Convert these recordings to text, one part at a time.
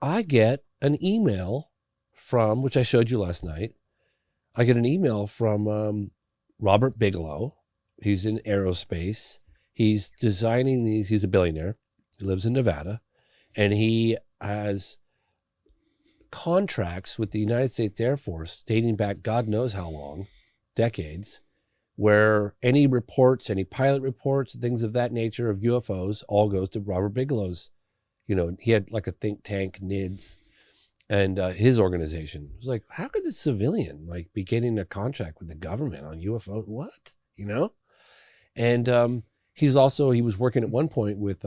I get an email from, which I showed you last night. I get an email from Robert Bigelow. He's in aerospace. He's designing these. He's a billionaire. He lives in Nevada. And he has contracts with the United States Air Force dating back God knows how long, decades, where any reports, any pilot reports, things of that nature of UFOs all goes to Robert Bigelow's. You know, he had like a think tank, NIDS, and his organization. It was like, how could this civilian like be getting a contract with the government on UFO? What? You know? And he was working at one point with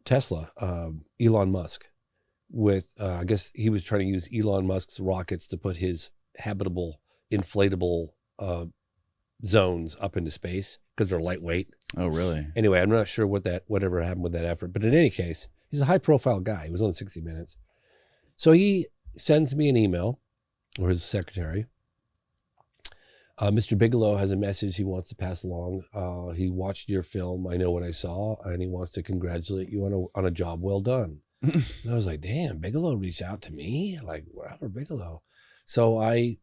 Tesla, Elon Musk, with, I guess he was trying to use Elon Musk's rockets to put his habitable, inflatable zones up into space because they're lightweight. Oh, really? Anyway, I'm not sure whatever happened with that effort, but in any case, he's a high profile guy. He was on 60 Minutes. So he sends me an email, or his secretary. Mr. Bigelow has a message he wants to pass along. He watched your film, I Know What I Saw, and he wants to congratulate you on a job well done. And I was like, damn, Bigelow reached out to me? Like, Robert Bigelow. So I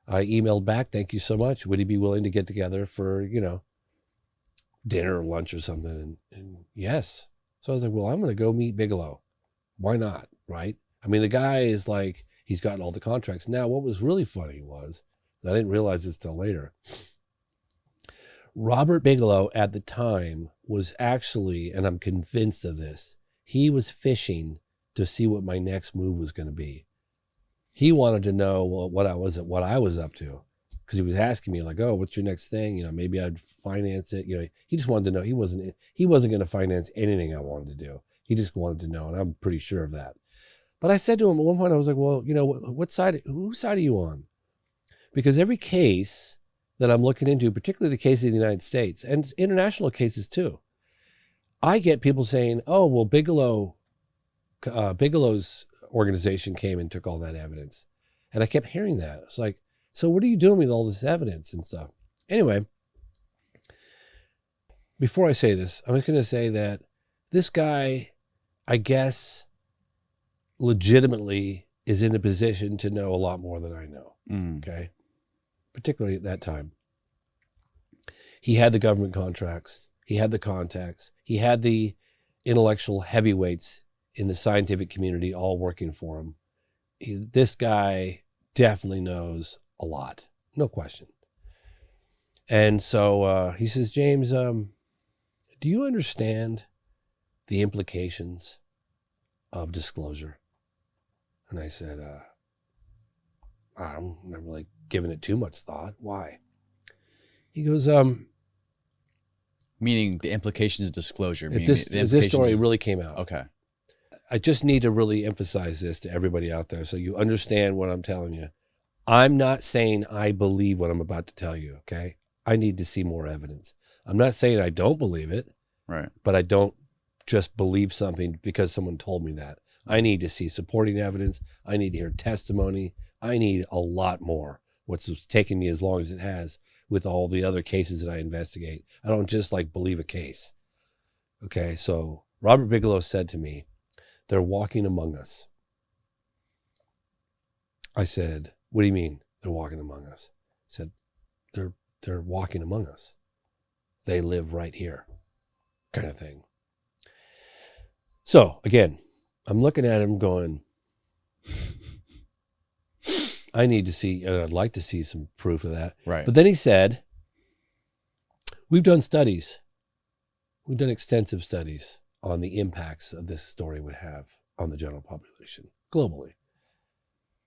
emailed back, thank you so much. Would he be willing to get together for, dinner or lunch or something? And yes. So I was like, well, I'm going to go meet Bigelow. Why not? Right? I mean, the guy is like, he's gotten all the contracts. Now, what was really funny was, I didn't realize this till later, Robert Bigelow at the time was actually, and I'm convinced of this, he was fishing to see what my next move was going to be. He wanted to know what I was up to, because he was asking me like, oh, what's your next thing? Maybe I'd finance it. He just wanted to know. He wasn't going to finance anything I wanted to do. He just wanted to know, and I'm pretty sure of that. But I said to him at one point, I was like, well, whose side are you on? Because every case that I'm looking into, particularly the case of the United States and international cases too, I get people saying, oh, well, Bigelow's organization came and took all that evidence. And I kept hearing that. It's like, so what are you doing with all this evidence and stuff? Anyway, before I say this, I'm just going to say that this guy, I guess, legitimately is in a position to know a lot more than I know. Okay. Particularly at that time. He had the government contracts. He had the contacts. He had the intellectual heavyweights in the scientific community all working for him. This guy definitely knows a lot. No question. And so he says, James, do you understand the implications of disclosure? And I said, I'm not really giving it too much thought. Why? He goes, meaning the implications of disclosure. If this story really came out. Okay. I just need to really emphasize this to everybody out there so you understand what I'm telling you. I'm not saying I believe what I'm about to tell you, okay? I need to see more evidence. I'm not saying I don't believe it, right? But I don't just believe something because someone told me that. I need to see supporting evidence. I need to hear testimony. I need a lot more. What's taken me as long as it has with all the other cases that I investigate. I don't just like believe a case. Okay, so Robert Bigelow said to me, they're walking among us. I said, what do you mean they're walking among us? He said, they're walking among us. They live right here, kind of thing. So again, I'm looking at him going, I need to see, and I'd like to see some proof of that. Right. But then he said, we've done studies. We've done extensive studies on the impacts of this story would have on the general population globally.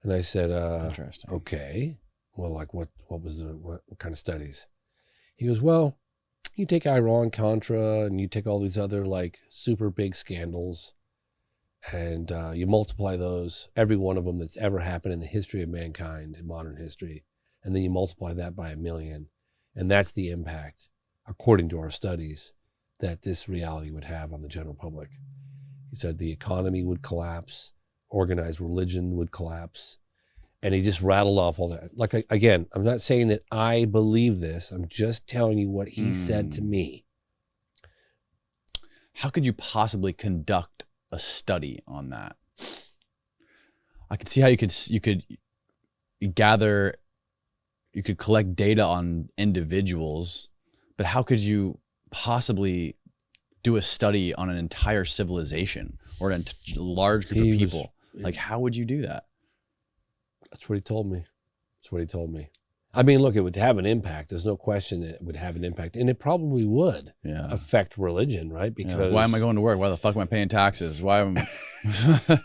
And I said, interesting. Okay. Well, like what kind of studies? He goes, well, you take Iran, Contra, and you take all these other like super big scandals, and you multiply those, every one of them that's ever happened in the history of mankind, in modern history, and then you multiply that by 1 million. And that's the impact, according to our studies, that this reality would have on the general public. He said the economy would collapse, organized religion would collapse, and he just rattled off all that. Like, again, I'm not saying that I believe this. I'm just telling you what he said to me. how could you possibly conduct a study on that? I could see how you could gather, you could collect data on individuals, but how could you possibly do a study on an entire civilization or a large group of people? Like, how would you do that? That's what he told me. That's what he told me. I mean, look, it would have an impact. There's no question it would have an impact. And it probably would affect religion, right? Because why am I going to work? Why the fuck am I paying taxes? Why am I...